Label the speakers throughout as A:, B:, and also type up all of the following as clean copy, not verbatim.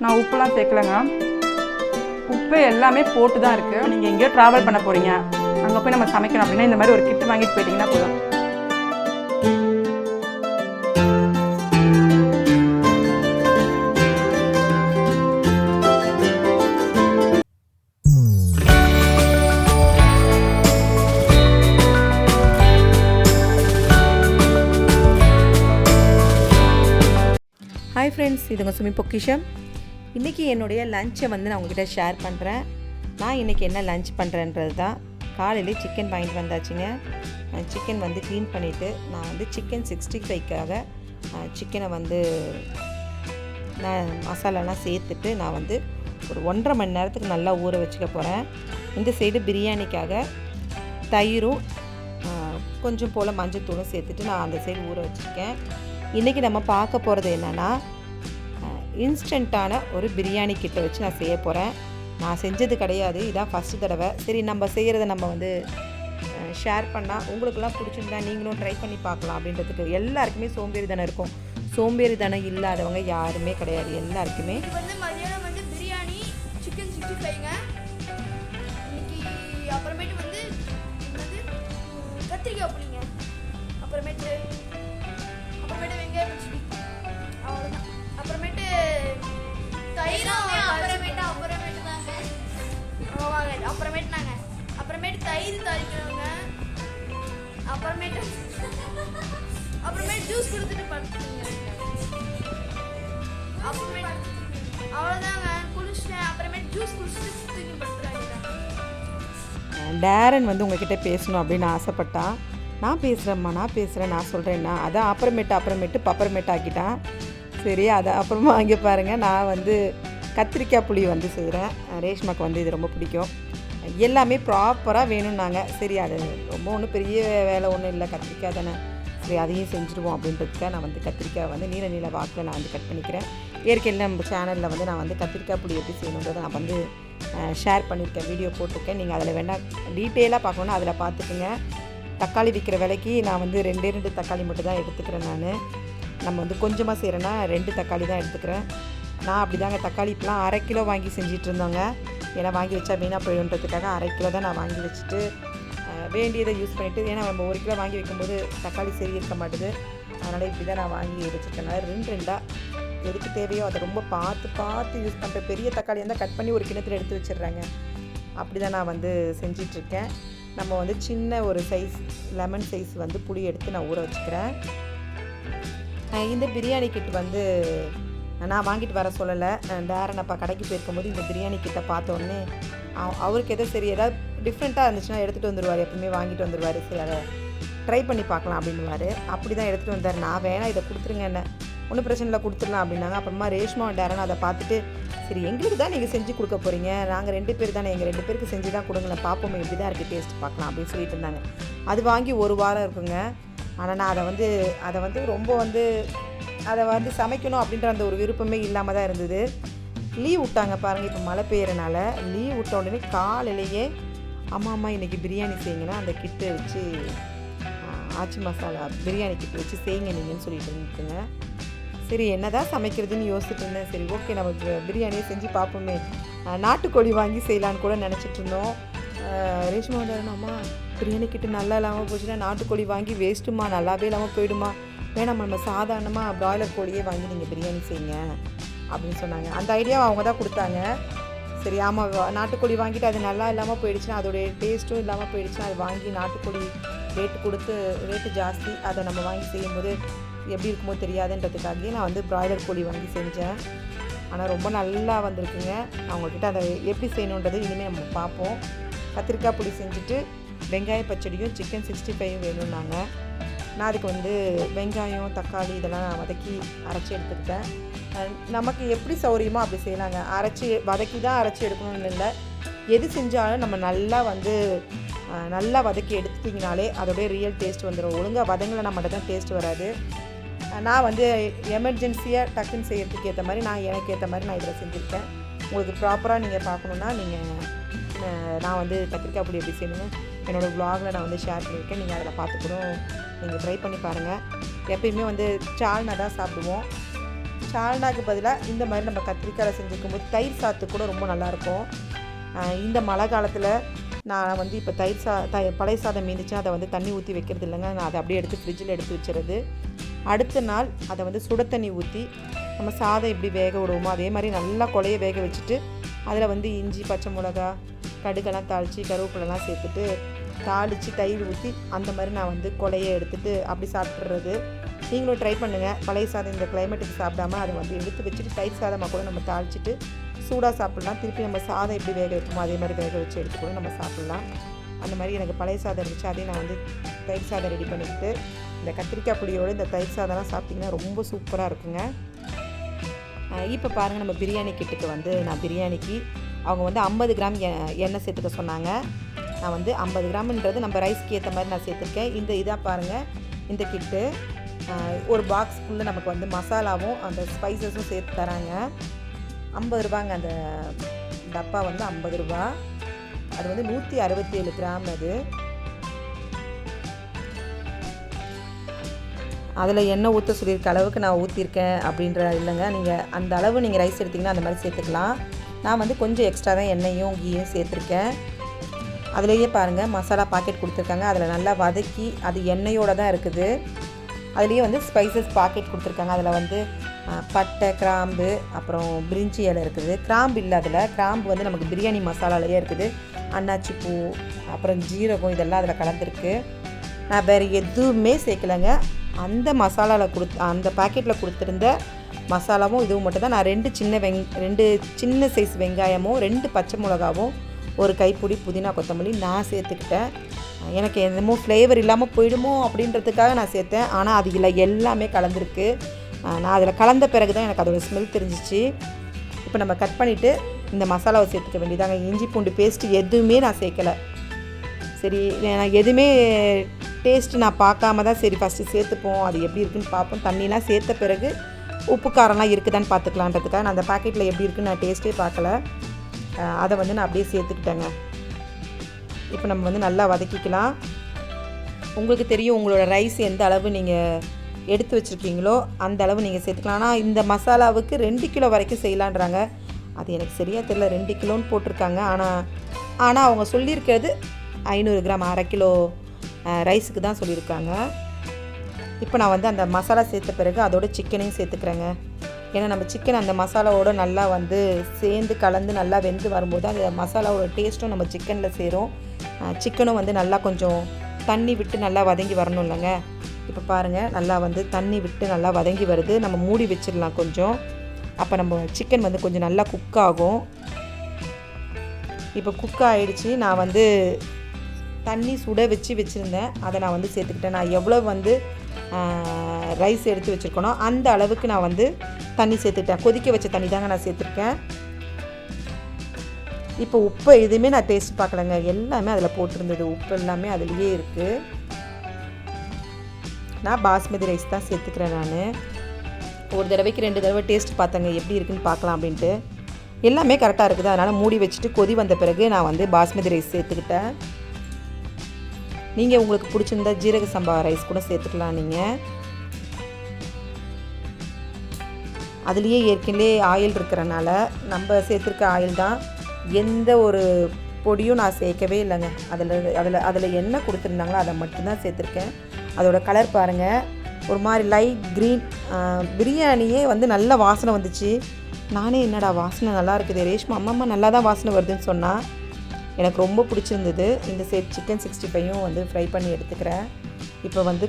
A: நான் உப்புலாம் சேர்க்கலங்க. உப்பு எல்லாமே போட்டு தான் இருக்குது. நீங்கள் எங்கேயோ ட்ராவல் பண்ண போகிறீங்க, அங்கே போய் நம்ம சமைக்கணும் அப்படின்னா இந்த மாதிரி ஒரு கிட்டு வாங்கிட்டு போயிட்டீங்கன்னா போதும்.
B: ஹாய் ஃப்ரெண்ட்ஸ், இது உங்கள் சுமிpokkisham. இன்றைக்கி என்னுடைய லஞ்சை வந்து நான் உங்ககிட்ட ஷேர் பண்ணுறேன். நான் இன்றைக்கி என்ன லஞ்ச் பண்ணுறேன்றது தான். காலையில் சிக்கன் வாங்கிட்டு வந்தாச்சுங்க. சிக்கன் வந்து க்ளீன் பண்ணிவிட்டு நான் வந்து சிக்கன் 65க்காக சிக்கனை வந்து நான் மசாலாலாம் சேர்த்துட்டு நான் வந்து ஒரு 1.5 மணி நேரத்துக்கு நல்லா ஊற வச்சுக்க போகிறேன். இந்த சைடு பிரியாணிக்காக தயிரும் கொஞ்சம் போல் மஞ்சத்தூளும் சேர்த்துட்டு நான் அந்த சைடு ஊற வச்சுருக்கேன். இன்றைக்கி நம்ம பார்க்க போகிறது என்னென்னா, இன்ஸ்டண்ட்டான ஒரு பிரியாணி கிட்டை வச்சு நான் செய்ய போகிறேன். நான் செஞ்சது கிடையாது, இதான் ஃபஸ்ட்டு தடவை. சரி, நம்ம செய்கிறத நம்ம வந்து ஷேர் பண்ணால் உங்களுக்கெல்லாம் பிடிச்சிருந்தா நீங்களும் ட்ரை பண்ணி பார்க்கலாம் அப்படின்றதுக்கு. எல்லாருக்குமே சோம்பேறி தானே இருக்கும். சோம்பேறி தானே இல்லாதவங்க யாருமே கிடையாது, எல்லாருக்குமே.
C: வந்து மதியானம் வந்து பிரியாணி சிக்கன் 65ங்க. இன்னைக்கு அப்புறமேட்டு வந்து கத்திரிக்காய் புளிங்க, அப்புறமேட்டு வெங்காயம் பச்சடி, அவ்வளோதான். அப்புறமேட்டு தயிரும் அப்புறமேட்டு தயிர் தாளிக்கிறவங்க, அப்புறமேட்டு ஜூஸ் கொடுத்துட்டு படுத்துங்க. அப்புறமேட்டு அவ்வளோதாங்க, குளிச்சிட்டேன். அப்புறமேட்டு ஜூஸ் குடிச்சிட்டு தூக்கி படுத்துறாங்க.
B: டேரன் வந்து உங்ககிட்ட பேசணும் அப்படின்னு ஆசைப்பட்டான். நான் பேசுகிறேன் நான் சொல்கிறேன்னா அதான் அப்புறமேட்டு ஆக்கிட்டான். சரி, அதை அப்புறமா அங்கே பாருங்கள். நான் வந்து கத்திரிக்காய் புளி வந்து செய்கிறேன். ரேஷ்மாக்கு வந்து இது ரொம்ப பிடிக்கும். எல்லாமே ப்ராப்பராக வேணும்னாங்க. சரி, அது ரொம்ப ஒன்றும் பெரிய வேலை ஒன்றும் இல்லை, கத்திரிக்காய் தானே, சரி அதையும் செஞ்சுருவோம் அப்படின்றதுக்காக நான் வந்து கத்திரிக்காய் வந்து நீல வாக்கில் நான் வந்து கட் பண்ணிக்கிறேன். ஏற்கனவே நம்ம சேனலில் வந்து நான் வந்து கத்திரிக்காய் புளி எப்படி செய்யணுன்றதை நான் வந்து ஷேர் பண்ணியிருக்கேன், வீடியோ போட்டிருக்கேன். நீங்கள் அதில் வேணால் டீட்டெயிலாக பார்க்கணுன்னா அதில் பார்த்துக்குங்க. தக்காளி விற்கிற விலைக்கு நான் வந்து 2 தக்காளி மட்டும் தான் எடுத்துக்கிறேன். நம்ம வந்து கொஞ்சமாக செய்கிறேன்னா 2 தக்காளி தான் எடுத்துக்கிறேன். நான் அப்படி தாங்க தக்காளி இப்போலாம் 1/2 கிலோ வாங்கி செஞ்சிட்டு இருந்தோங்க. ஏன்னா வாங்கி வச்சா வீணாக போயிடுன்றதுக்காக 1/2 கிலோ தான் நான் வாங்கி வச்சுட்டு வேண்டியதை யூஸ் பண்ணிவிட்டு, ஏன்னா நம்ம 1 கிலோ வாங்கி வைக்கும்போது தக்காளி சரி இருக்க மாட்டுது. அதனால் இப்படி தான் நான் வாங்கி வச்சுருக்கேன். 2 எதுக்கு தேவையோ அதை ரொம்ப பார்த்து யூஸ் பண்ணுறேன். பெரிய தக்காளி இருந்தால் கட் பண்ணி ஒரு கிணத்துல எடுத்து வச்சிடுறாங்க. அப்படி தான் நான் வந்து செஞ்சிட்ருக்கேன். நம்ம வந்து சின்ன ஒரு சைஸ் லெமன் சைஸ் வந்து புளி எடுத்து நான் ஊற வச்சுக்கிறேன். இந்த பிரியாணி கிட் வந்து நான் வாங்கிட்டு வர சொல்லலை. டேரன் அப்பா கடைக்கு போயிருக்கும்போது இந்த பிரியாணி கிட்டை பார்த்தோன்னே அவருக்கு ஏதாவது டிஃப்ரெண்ட்டாக இருந்துச்சுன்னா எடுத்துகிட்டு வந்துடுவார். எப்பவுமே வாங்கிட்டு வந்துடுவார். சரி, அதை ட்ரை பண்ணி பார்க்கலாம் அப்படின்னுவார். அப்படி தான் எடுத்துகிட்டு வந்தார். நான் வேணால் இதை கொடுத்துருங்க, என்ன ஒன்றும் பிரச்சனை இல்லை கொடுத்துடலாம் அப்படின்னாங்க. அப்புறமா ரேஷ்மா டேரன் அதை பார்த்துட்டு, சரி எங்களுக்கு தான் நீங்கள் செஞ்சு கொடுக்க போகிறீங்க, நாங்கள் 2 பேர் தானே, எங்கள் 2 பேருக்கு செஞ்சு தான் கொடுங்களேன், பார்ப்போமே எப்படி தான் இருக்குது, டேஸ்ட் பார்க்கலாம் அப்படின்னு சொல்லிட்டு இருந்தாங்க. அது வாங்கி 1 வாரம் இருக்குங்க. ஆனால் நான் அதை வந்து ரொம்ப வந்து அதை வந்து சமைக்கணும் அப்படின்ற அந்த ஒரு விருப்பமே இல்லாமல் தான் இருந்தது. லீவ் விட்டாங்க பாருங்கள், இப்போ மழை பெய்யறனால லீவ் விட்ட உடனே காலையிலேயே அம்மா இன்றைக்கி பிரியாணி செய்யுங்கன்னா அந்த கிட்டு வச்சு ஆச்சி மசாலா பிரியாணி கிட்டு வச்சு செய்யுங்க நீங்கன்னு சொல்லிட்டு இருந்துச்சுங்க. சரி, என்ன தான் சமைக்கிறதுன்னு யோசிச்சுட்டு இருந்தேன். சரி, ஓகே, நம்ம பிரியாணியை செஞ்சு பார்ப்போமே. நாட்டுக்கோழி வாங்கி செய்யலான்னு கூட நினச்சிட்டு இருந்தோம். ரேஷ்மா அம்மா பிரியாணி கிட்ட நல்லா இல்லாமல் போச்சுன்னா நாட்டுக்கோழி வாங்கி வேஸ்ட்டுமா, நல்லாவே இல்லாமல் போயிடுமா, வேணாம் நம்ம சாதாரணமாக ப்ராய்லர் கோழியே வாங்கி நீங்கள் பிரியாணி செய்யுங்க அப்படின்னு சொன்னாங்க. அந்த ஐடியாவை அவங்க தான் கொடுத்தாங்க. சரி, ஆமாம், நாட்டுக்கோழி வாங்கிட்டு அது நல்லா இல்லாமல் போயிடுச்சுன்னா, அதோடைய டேஸ்ட்டும் இல்லாமல் போயிடுச்சுன்னா, அது வாங்கி நாட்டுக்கோழி ரேட்டு ஜாஸ்தி, அதை நம்ம வாங்கி செய்யும்போது எப்படி இருக்குமோ தெரியாதுன்றதுக்காகவே நான் வந்து ப்ராய்லர் கோழி வாங்கி செஞ்சேன். ஆனால் ரொம்ப நல்லா வந்திருக்குங்க. அவங்கக்கிட்ட அதை எப்படி செய்யணுன்றது இனிமேல் நம்ம பார்ப்போம். கத்திரிக்காய் பொடி செஞ்சுட்டு வெங்காய பச்சடியும் சிக்கன் 65 வேணும்னாங்க. நான் அதுக்கு வந்து வெங்காயம் தக்காளி இதெல்லாம் வதக்கி அரைச்சி எடுத்துக்கிட்டேன். நமக்கு எப்படி சௌரியமோ அப்படி செய்யலாங்க. வதக்கி தான் அரைச்சி எடுக்கணும்னு இல்லை. எது செஞ்சாலும் நம்ம நல்லா வதக்கி எடுத்துட்டிங்கனாலே அதோடைய ரியல் டேஸ்ட் வந்துடும். ஒழுங்காக வதங்கலைனா மட்டும் தான் டேஸ்ட் வராது. நான் வந்து எமர்ஜென்சியாக டக்குன்னு செய்கிறதுக்கு ஏற்ற மாதிரி எனக்கு ஏற்ற மாதிரி நான் இதில் செஞ்சுருக்கேன். உங்களுக்கு ப்ராப்பராக நீங்கள் பார்க்கணுன்னா நான் வந்து கத்திரிக்காய் பொடி எப்படி செய்யணும் என்னோடய வ்ளாகில் நான் வந்து ஷேர் பண்ணியிருக்கேன். நீங்கள் அதில் பார்த்து கூட நீங்கள் ட்ரை பண்ணி பாருங்கள். எப்பயுமே வந்து சால்னா தான் சாப்பிடுவோம். சால்னாக்கு பதிலாக இந்த மாதிரி நம்ம கத்திரிக்காயில் செஞ்சுக்கும்போது தயிர் சாத்து கூட ரொம்ப நல்லாயிருக்கும். இந்த மழை காலத்தில் நான் வந்து இப்போ பழைய சாதம் மீந்துச்சுன்னா அதை வந்து தண்ணி ஊற்றி வைக்கிறது இல்லைங்க. நான் அதை அப்படியே எடுத்து ஃப்ரிட்ஜில் எடுத்து வச்சுறது. அடுத்த நாள் அதை வந்து சுட தண்ணி ஊற்றி நம்ம சாதம் எப்படி வேக விடுவோமோ அதே மாதிரி நல்லா கொலையை வேக வச்சுட்டு அதில் வந்து இஞ்சி, பச்சை மிளகா, கடுகெல்லாம் தாளித்து கருவேப்பிலெல்லாம் சேர்த்துட்டு தாளித்து தயிர் ஊற்றி அந்த மாதிரி நான் வந்து கொலையை எடுத்துகிட்டு அப்படி சாப்பிட்றது. நீங்களும் ட்ரை பண்ணுங்கள். பழைய சாதம் இந்த கிளைமேட்டுக்கு சாப்பிடாமல் அதை வந்து எடுத்து வச்சுட்டு தயிர் சாதமாக கூட நம்ம தாளிச்சிட்டு சூடாக சாப்பிட்லாம். திருப்பி நம்ம சாதம் எப்படி வேக வைப்போமோ அதே மாதிரி வேக வச்சு எடுத்து கூட நம்ம சாப்பிட்லாம். அந்த மாதிரி எனக்கு பழைய சாதம் இருந்துச்சு, அதையும் நான் வந்து தயிர் சாதம் ரெடி பண்ணிக்கிட்டு இந்த கத்திரிக்காய் புளியோடு இந்த தயிர் சாதம்லாம் சாப்பிட்டிங்கன்னா ரொம்ப சூப்பராக இருக்குங்க. இப்போ பாருங்கள், நம்ம பிரியாணி கிட்டுக்கு வந்து நான் பிரியாணிக்கு அவங்க வந்து 50 கிராம் எண்ணெய் சேர்த்துக்க சொன்னாங்க. நான் வந்து 50 கிராம்ன்றது நம்ம ரைஸ்க்கு ஏற்ற மாதிரி நான் சேர்த்துருக்கேன். இதாக பாருங்கள், இந்த கிட்டு ஒரு பாக்ஸ்க்குள்ளே நமக்கு வந்து மசாலாவும் அந்த ஸ்பைசஸும் சேர்த்து தராங்க. 50 ரூபாங்க. அந்த டப்பா வந்து 50 ரூபா. அது வந்து 167 கிராம். அதில் எண்ணெய் ஊற்ற சொல்லியிருக்க அளவுக்கு நான் ஊற்றிருக்கேன் அப்படின்ற இல்லைங்க. நீங்கள் அந்த அளவு நீங்கள் ரைஸ் எடுத்திங்கன்னா அந்த மாதிரி சேர்த்துக்கலாம். நான் வந்து கொஞ்சம் எக்ஸ்ட்ரா தான் எண்ணெயும் கீயும் சேர்த்துருக்கேன். அதுலேயே பாருங்கள், மசாலா பாக்கெட் கொடுத்துருக்காங்க. அதில் நல்லா வதக்கி அது எண்ணெயோடு தான் இருக்குது. அதுலேயே வந்து ஸ்பைசஸ் பாக்கெட் கொடுத்துருக்காங்க. அதில் வந்து பட்டை, கிராம்பு, அப்புறம் பிரிஞ்சி இலை இருக்குது. கிராம்பு இல்லை, அதில் கிராம்பு வந்து நமக்கு பிரியாணி மசாலாலேயே இருக்குது. அன்னாச்சி பூ, அப்புறம் ஜீரகம், இதெல்லாம் அதில் கலந்துருக்கு. நான் வேறு எதுவுமே சேர்க்கலைங்க. அந்த மசாலாவில் அந்த பாக்கெட்டில் கொடுத்துருந்த மசாலாவும் இதுவும் மட்டும் தான். நான் 2 சின்ன சைஸ் வெங்காயமும் 2 பச்சை மிளகாவும் ஒரு கைப்பிடி புதினா கொத்தமல்லி நான் சேர்த்துக்கிட்டேன். எனக்கு என்னமோ ஃப்ளேவர் இல்லாமல் போயிடுமோ அப்படின்றதுக்காக நான் சேர்த்தேன். ஆனால் அது இல்லை, எல்லாமே கலந்துருக்கு. நான் அதில் கலந்த பிறகு தான் எனக்கு அதோடய ஸ்மெல் தெரிஞ்சிச்சு. இப்போ நம்ம கட் பண்ணிவிட்டு இந்த மசாலாவை சேர்த்துக்க வேண்டியதாங்க. இஞ்சி பூண்டு பேஸ்ட்டு எதுவுமே நான் சேர்க்கலை. சரி, நான் எதுவுமே டேஸ்ட்டு நான் பார்க்காம தான் சரி ஃபஸ்ட்டு சேர்த்துப்போம், அது எப்படி இருக்குதுன்னு பார்ப்போம். தண்ணிலாம் சேர்த்த பிறகு உப்பு காரம்லாம் இருக்குதான்னு பார்த்துக்கலான்றதுக்காக நான் அந்த பாக்கெட்டில் எப்படி இருக்குன்னு நான் டேஸ்ட்டே பார்க்கல. அதை வந்து நான் அப்படியே சேர்த்துக்கிட்டேங்க. இப்போ நம்ம வந்து நல்லா வதக்கிக்கலாம். உங்களுக்கு தெரியும் உங்களோட ரைஸ் எந்த அளவு நீங்கள் எடுத்து வச்சுருக்கீங்களோ அந்த அளவு நீங்கள் சேர்த்துக்கலாம். ஆனால் இந்த மசாலாவுக்கு 2 கிலோ வரைக்கும் செய்யலான்றாங்க. அது எனக்கு சரியாக தெரியல, 2 கிலோன்னு போட்டிருக்காங்க. ஆனால் அவங்க சொல்லியிருக்கிறது 500 கிராம் 1/2 கிலோ ரைஸுக்கு தான் சொல்லியிருக்காங்க. இப்போ நான் வந்து அந்த மசாலா சேர்த்த பிறகு அதோட சிக்கனையும் சேர்த்துக்கிறேங்க. ஏன்னா நம்ம சிக்கன் அந்த மசாலாவோடு நல்லா வந்து சேர்ந்து கலந்து நல்லா வெந்து வரும்போது அந்த மசாலாவோட டேஸ்ட்டும் நம்ம சிக்கனில் சேரும். சிக்கனும் வந்து நல்லா கொஞ்சம் தண்ணி விட்டு நல்லா வதங்கி வரணும் இல்லைங்க. இப்போ பாருங்கள், நல்லா வந்து தண்ணி விட்டு நல்லா வதங்கி வருது. நம்ம மூடி வச்சிடலாம் கொஞ்சம். அப்போ நம்ம சிக்கன் வந்து கொஞ்சம் நல்லா குக் ஆகும். இப்போ குக் ஆகிடுச்சு. நான் வந்து தண்ணி சுட வச்சுருந்தேன், அதை நான் வந்து சேர்த்துக்கிட்டேன். நான் எவ்வளோ வந்து ரைஸ் எடுத்து வச்சுருக்கேனோ அந்த அளவுக்கு நான் வந்து தண்ணி சேர்த்துக்கிட்டேன். கொதிக்க வச்ச தண்ணி தாங்க நான் சேர்த்துருக்கேன். இப்போ உப்பு எதுவுமே நான் டேஸ்ட் பார்க்கலங்க, எல்லாமே அதில் போட்டிருந்தது. உப்பு எல்லாமே அதுலேயே இருக்குது. நான் பாஸ்மதி ரைஸ் தான் சேர்த்துக்கிறேன். நான் ஒரு தடவைக்கு 2 தடவை டேஸ்ட் பார்த்தேங்க, எப்படி இருக்குன்னு பார்க்கலாம் அப்படின்ட்டு. எல்லாமே கரெக்டாக இருக்குது. அதனால் மூடி வச்சுட்டு கொதி வந்த பிறகு நான் வந்து பாஸ்மதி ரைஸ் சேர்த்துக்கிட்டேன். நீங்கள் உங்களுக்கு பிடிச்சிருந்தா ஜீரக சம்பா ரைஸ் கூட சேர்த்துக்கலாம். நீங்கள் அதுலேயே ஏற்கனவே ஆயில் இருக்கிறனால நம்ம சேர்த்துருக்க ஆயில் தான், எந்த ஒரு பொடியும் நான் சேர்க்கவே இல்லைங்க. அதில் என்ன கொடுத்துருந்தாங்களோ அதை மட்டும்தான் சேர்த்துருக்கேன். அதோட கலர் பாருங்கள், ஒரு மாதிரி லைட் க்ரீன். பிரியாணியே வந்து நல்ல வாசனை வந்துச்சு. நானே என்னடா வாசனை நல்லா இருக்குது, ரேஷ்மா அம்மா நல்லா தான் வாசனை வருதுன்னு சொன்னால் எனக்கு ரொம்ப பிடிச்சிருந்தது. இந்த சைட் சிக்கன் 65யும் வந்து ஃப்ரை பண்ணி எடுத்துக்கிறேன். இப்போ வந்து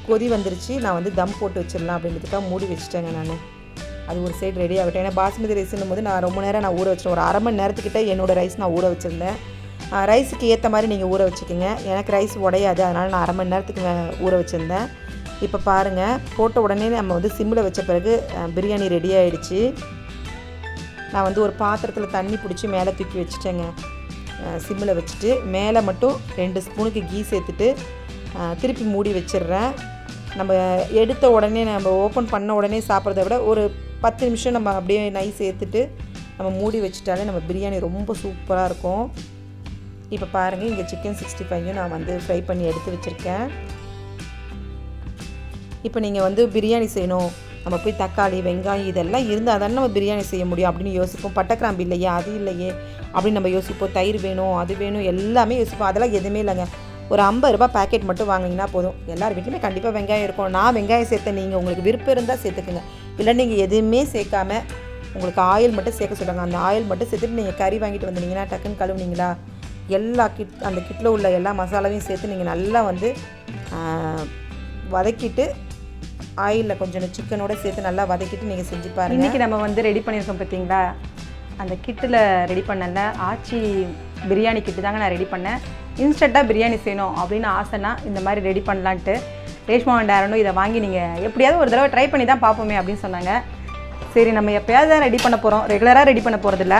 B: கொதி வந்துருச்சு. நான் வந்து தம் போட்டு வச்சிடலாம் அப்படின்றதுக்காக மூடி வச்சுட்டேங்க. நான் அது ஒரு சைடு ரெடி ஆகிட்டேன். ஏன்னா பாஸ்மதி ரைஸ்ன்னும் போது நான் ரொம்ப நேரம் நான் ஊற வச்சிட்டேன். ஒரு 1/2 மணி நேரத்துக்கிட்ட என்னோடய ரைஸ் நான் ஊற வச்சுருந்தேன். ரைஸுக்கு ஏற்ற மாதிரி நீங்கள் ஊற வச்சுக்கோங்க. எனக்கு ரைஸ் உடையாது, அதனால் நான் 1/2 மணி நேரத்துக்கு ஊற வச்சுருந்தேன். இப்போ பாருங்கள், போட்ட உடனே நம்ம வந்து சிம்மில் வச்ச பிறகு பிரியாணி ரெடி ஆகிடுச்சு. நான் வந்து ஒரு பாத்திரத்தில் தண்ணி பிடிச்சி மேலே தூக்கி வச்சுட்டேங்க. சிம்மில் வச்சுட்டு மேலே மட்டும் 2 ஸ்பூனுக்கு கீ சேர்த்துட்டு திருப்பி மூடி வச்சிடுறேன். நம்ம எடுத்த உடனே நம்ம ஓப்பன் பண்ண உடனே சாப்பிட்றத விட ஒரு 10 நிமிஷம் நம்ம அப்படியே நெய் சேர்த்துட்டு நம்ம மூடி வச்சுட்டாலே நம்ம பிரியாணி ரொம்ப சூப்பராக இருக்கும். இப்போ பாருங்கள், இங்கே சிக்கன் 65யும் நான் வந்து ஃப்ரை பண்ணி எடுத்து வச்சுருக்கேன். இப்போ நீங்கள் வந்து பிரியாணி செய்யணும், நம்ம போய் தக்காளி வெங்காயம் இதெல்லாம் இருந்தால் தானே நம்ம பிரியாணி செய்ய முடியும் அப்படின்னு யோசிப்போம். பட்டைக்கிராம்பு இல்லையே, அது இல்லையே அப்படின்னு நம்ம யோசிப்போம். தயிர் வேணும், அது வேணும், எல்லாமே யோசிப்போம். அதெல்லாம் எதுவுமே இல்லைங்க. ஒரு 50 ரூபா பேக்கெட் மட்டும் வாங்கினீங்கன்னா போதும். எல்லார் வீட்லையுமே கண்டிப்பாக வெங்காயம் இருக்கும். நான் வெங்காயம் சேர்த்தேன், நீங்கள் உங்களுக்கு விருப்பம் இருந்தால் சேர்த்துக்குங்க. இல்லை நீங்கள் எதுவுமே சேர்க்காம உங்களுக்கு ஆயில் மட்டும் சேர்க்க சொல்கிறாங்க, அந்த ஆயில் மட்டும் சேர்த்துட்டு நீங்கள் கறி வாங்கிட்டு வந்தீங்கன்னா டக்குன்னு கழுவுனீங்களா, எல்லா அந்த கிட்டில் உள்ள எல்லா மசாலாவையும் சேர்த்து நீங்கள் நல்லா வந்து வதக்கிட்டு ஆயிலில் கொஞ்சம் சிக்கனோட சேர்த்து நல்லா வதக்கிட்டு நீங்கள் செஞ்சு பாருங்கள்.
A: இன்றைக்கி நம்ம வந்து ரெடி பண்ணியிருக்கோம் பார்த்தீங்களா, அந்த கிட்டில் ரெடி பண்ணல ஆச்சி பிரியாணி கிட்டு தாங்க நான் ரெடி பண்ணேன். இன்ஸ்டண்ட்டாக பிரியாணி செய்யணும் அப்படின்னு ஆசைனா இந்த மாதிரி ரெடி பண்ணலான்ட்டு ரேஷ்மா அண்ட் ஆரனும் இதை வாங்கி நீங்கள் எப்படியாவது ஒரு தடவை ட்ரை பண்ணி தான் பார்ப்போமே அப்படின்னு சொன்னாங்க. சரி நம்ம எப்போயாவது தான் ரெடி பண்ண போகிறோம், ரெகுலராக ரெடி பண்ண போகிறதில்ல.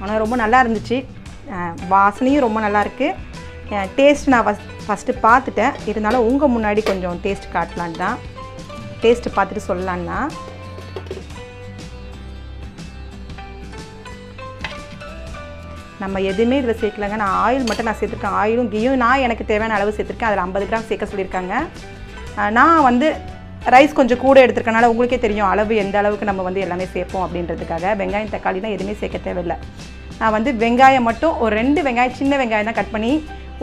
A: ஆனால் ரொம்ப நல்லா இருந்துச்சு, வாசனையும் ரொம்ப நல்லாயிருக்கு. டேஸ்ட் நான் ஃபஸ்ட்டு பார்த்துட்டேன், இருந்தாலும் உங்கள் முன்னாடி கொஞ்சம் டேஸ்ட் காட்டலான் தான், டேஸ்ட்டு பார்த்துட்டு சொல்லலான்னா. நம்ம எதுவுமே இதில் சேர்க்கலங்க. நான் ஆயில் மட்டும் நான் சேர்த்துருக்கேன், ஆயிலும் கீயும் நான் எனக்கு தேவையான அளவு சேர்த்துருக்கேன். அதில் 50 கிராம் சேர்க்க சொல்லியிருக்காங்க. நான் வந்து ரைஸ் கொஞ்சம் கூட எடுத்துருக்கனால உங்களுக்கே தெரியும் அளவு எந்த அளவுக்கு நம்ம வந்து எல்லாமே சேர்ப்போம் அப்படின்றதுக்காக. வெங்காயம் தக்காளிலாம் எதுவுமே சேர்க்க தேவையில்லை. நான் வந்து வெங்காயம் மட்டும் ஒரு 2 வெங்காயம், சின்ன வெங்காயம் தான் கட் பண்ணி,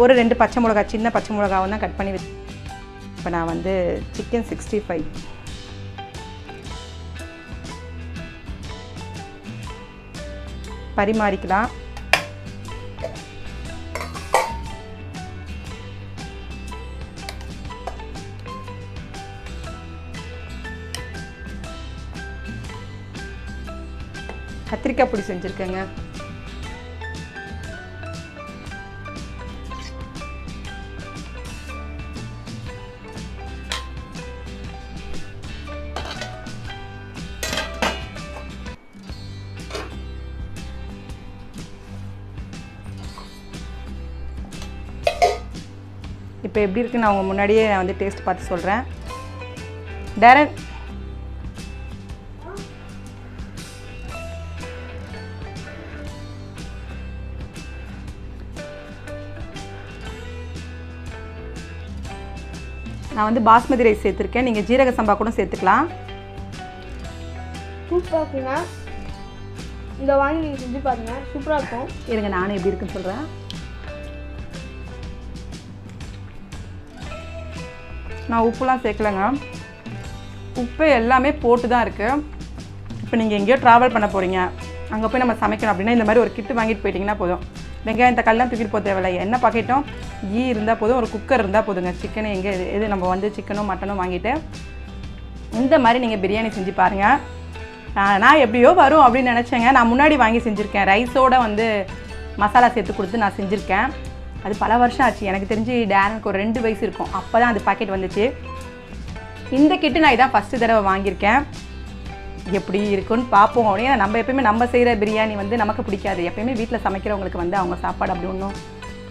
A: ஒரு 2 பச்சை மிளகா, சின்ன பச்சை மிளகாவும் தான் கட் பண்ணி வச்சு. இப்போ நான் வந்து சிக்கன் 65 பரிமாறிக்கலாம். கத்திரிக்காய் பொடி செஞ்சுருக்கேங்க. இப்போ எப்படி இருக்குன்னு நான் உங்கள் முன்னாடியே நான் வந்து டேஸ்ட் பார்த்து சொல்கிறேன். டேரன் நான் வந்து பாஸ்மதி ரைஸ் சேர்த்துருக்கேன், நீங்கள் ஜீரக சம்பா கூட சேர்த்துக்கலாம்.
C: சூப்பராக இருக்குங்க, இந்த வாங்கி நீங்கள் செஞ்சு பாருங்கள், சூப்பராக இருக்கும்.
A: இருங்க நானும் எப்படி இருக்குன்னு சொல்கிறேன். நான் உப்புலாம் சேர்க்கலைங்க, உப்பு எல்லாமே போட்டு தான் இருக்குது. இப்போ நீங்கள் எங்கேயோ ட்ராவல் பண்ண போகிறீங்க, அங்கே போய் நம்ம சமைக்கணும் அப்படின்னா இந்த மாதிரி ஒரு கிட்டு வாங்கிட்டு போயிட்டிங்கன்னா போதும். வெங்காயம் தக்காளிலாம் தூக்கிட்டு போக தேவையில்லை, எண்ணெய் பாக்கெட்டும் கீ இருந்தால் போதும், ஒரு குக்கர் இருந்தால் போதுங்க. சிக்கனை எங்கே எது நம்ம வந்து சிக்கனும் மட்டனும் வாங்கிட்டு இந்த மாதிரி நீங்கள் பிரியாணி செஞ்சு பாருங்கள். நான் எப்படியோ வரும் அப்படின்னு நினச்சேங்க. நான் முன்னாடி வாங்கி செஞ்சுருக்கேன், ரைஸோடு வந்து மசாலா சேர்த்து கொடுத்து நான் செஞ்சுருக்கேன். அது பல வருஷம் ஆச்சு, எனக்கு தெரிஞ்சு டேரனுக்கு ஒரு 2 வயசு இருக்கும், அப்போ தான் அது பாக்கெட் வந்துச்சு. இந்த கிட்டு நான் இதான் ஃபஸ்ட்டு தடவை வாங்கியிருக்கேன். எப்படி இருக்குன்னு பார்ப்போம். ஏன்னா நம்ம எப்பயுமே நம்ம செய்கிற பிரியாணி வந்து நமக்கு பிடிக்காது. எப்பயுமே வீட்டில் சமைக்கிறவங்களுக்கு வந்து அவங்க சாப்பாடு அப்படி ஒன்றும்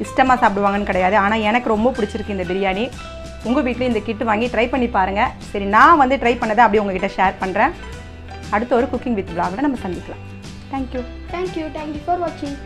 A: இஷ்டமாக சாப்பிடுவாங்கன்னு கிடையாது. ஆனால் எனக்கு ரொம்ப பிடிச்சிருக்கு இந்த பிரியாணி. உங்கள் வீட்டில் இந்த கிட்டு வாங்கி ட்ரை பண்ணி பாருங்கள். சரி, நான் வந்து ட்ரை பண்ணதை அப்படியே உங்ககிட்ட ஷேர் பண்ணுறேன். அடுத்த ஒரு குக்கிங் வித் vlogல நம்ம சந்திக்கலாம். தேங்க்யூ
C: தேங்க்யூ ஃபார் வாட்சிங்.